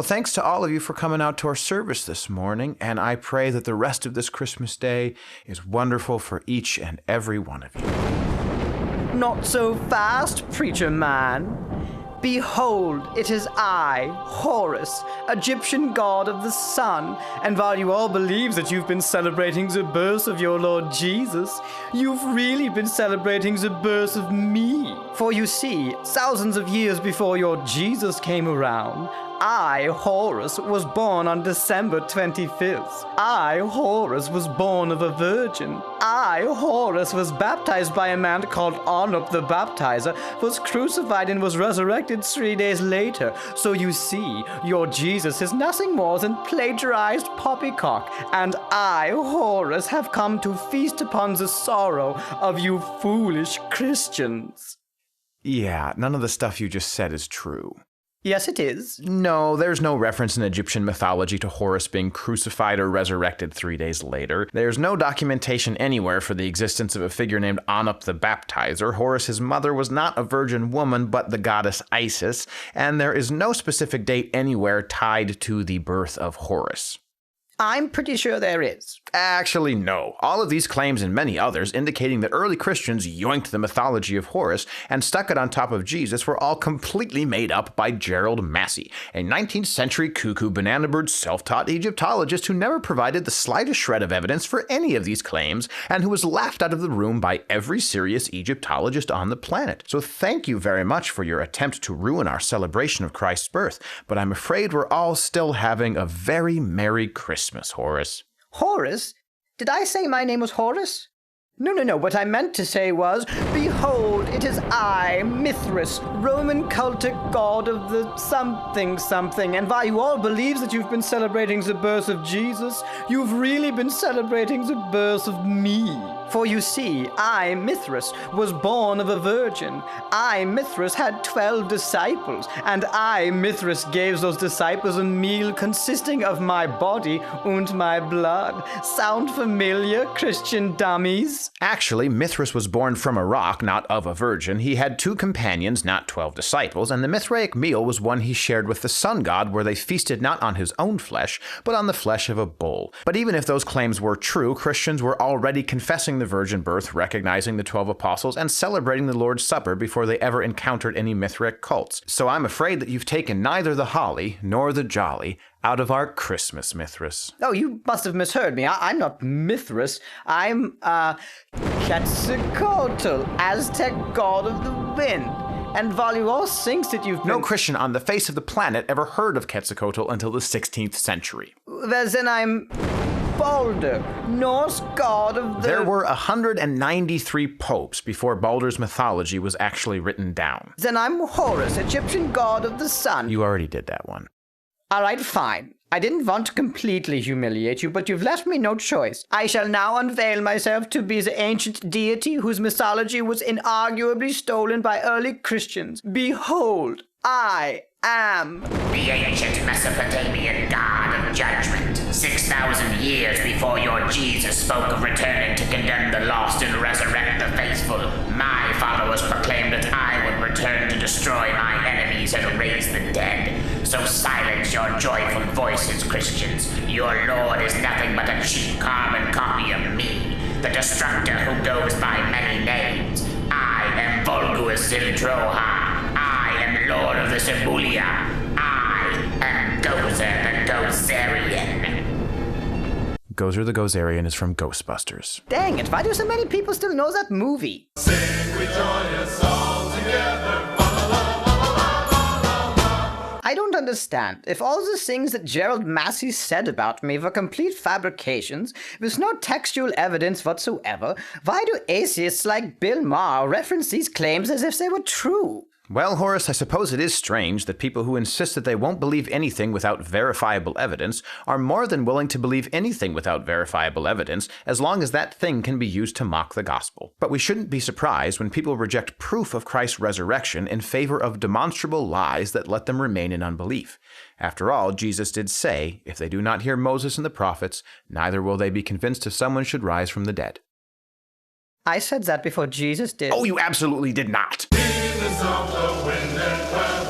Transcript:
Well, thanks to all of you for coming out to our service this morning, and I pray that the rest of this Christmas day is wonderful for each and every one of you. Not so fast, preacher man. Behold, it is I, Horus, Egyptian god of the sun, and while you all believe that you've been celebrating the birth of your Lord Jesus, you've really been celebrating the birth of me. For you see, thousands of years before your Jesus came around, I, Horus, was born on December 25th. I, Horus, was born of a virgin. I, Horus, was baptized by a man called Anup the Baptizer, was crucified and was resurrected 3 days later. So you see, your Jesus is nothing more than plagiarized poppycock, and I, Horus, have come to feast upon the sorrow of you foolish Christians. Yeah, none of the stuff you just said is true. Yes, it is. No, there's no reference in Egyptian mythology to Horus being crucified or resurrected 3 days later. There's no documentation anywhere for the existence of a figure named Anup the Baptizer. Horus's mother was not a virgin woman, but the goddess Isis, and there is no specific date anywhere tied to the birth of Horus. I'm pretty sure there is. Actually, no. All of these claims and many others indicating that early Christians yoinked the mythology of Horus and stuck it on top of Jesus were all completely made up by Gerald Massey, a 19th century cuckoo banana-bird self-taught Egyptologist who never provided the slightest shred of evidence for any of these claims and who was laughed out of the room by every serious Egyptologist on the planet. So thank you very much for your attempt to ruin our celebration of Christ's birth, but I'm afraid we're all still having a very Merry Christmas, Horus. Horus? Did I say my name was Horus? No. What I meant to say was, behold, it is I, Mithras, Roman cultic god of the something, and while you all believe that you've been celebrating the birth of Jesus, you've really been celebrating the birth of me. For you see, I, Mithras, was born of a virgin. I, Mithras, had 12 disciples, and I, Mithras, gave those disciples a meal consisting of my body and my blood. Sound familiar, Christian dummies? Actually, Mithras was born from a rock, not of a virgin. He had 2 companions, not 12 disciples, and the Mithraic meal was one he shared with the sun god, where they feasted not on his own flesh, but on the flesh of a bull. But even if those claims were true, Christians were already confessing the virgin birth, recognizing the 12 apostles, and celebrating the Lord's Supper before they ever encountered any Mithraic cults. So I'm afraid that you've taken neither the holly nor the jolly out of our Christmas, Mithras. Oh, you must have misheard me. I'm not Mithras. I'm, Quetzalcoatl, Aztec god of the wind. And while you all think that you've been... No Christian on the face of the planet ever heard of Quetzalcoatl until the 16th century. Well, then I'm Balder, Norse god of the... There were 193 popes before Balder's mythology was actually written down. Then I'm Horus, Egyptian god of the sun. You already did that one. All right, fine. I didn't want to completely humiliate you, but you've left me no choice. I shall now unveil myself to be the ancient deity whose mythology was inarguably stolen by early Christians. Behold, I am... the ancient Mesopotamian god of judgment. 6,000 years before your Jesus spoke of returning to condemn the lost and resurrect the faithful, my followers proclaimed that I would return to destroy my enemies and raise the dead. So silence your joyful voices, Christians. Your Lord is nothing but a cheap carbon copy of me, the destructor who goes by many names. I am Volguus Zildroha. I am Lord of the Sibulia. I am Gozer the Gozerian. Gozer the Gozerian is from Ghostbusters. Dang it, why do so many people still know that movie? Sing, we join us all together. I don't understand. If all the things that Gerald Massey said about me were complete fabrications, with no textual evidence whatsoever, why do atheists like Bill Maher reference these claims as if they were true? Well, Horus, I suppose it is strange that people who insist that they won't believe anything without verifiable evidence are more than willing to believe anything without verifiable evidence, as long as that thing can be used to mock the gospel. But we shouldn't be surprised when people reject proof of Christ's resurrection in favor of demonstrable lies that let them remain in unbelief. After all, Jesus did say, if they do not hear Moses and the prophets, neither will they be convinced if someone should rise from the dead. I said that before Jesus did. Oh, you absolutely did not! Of the wind and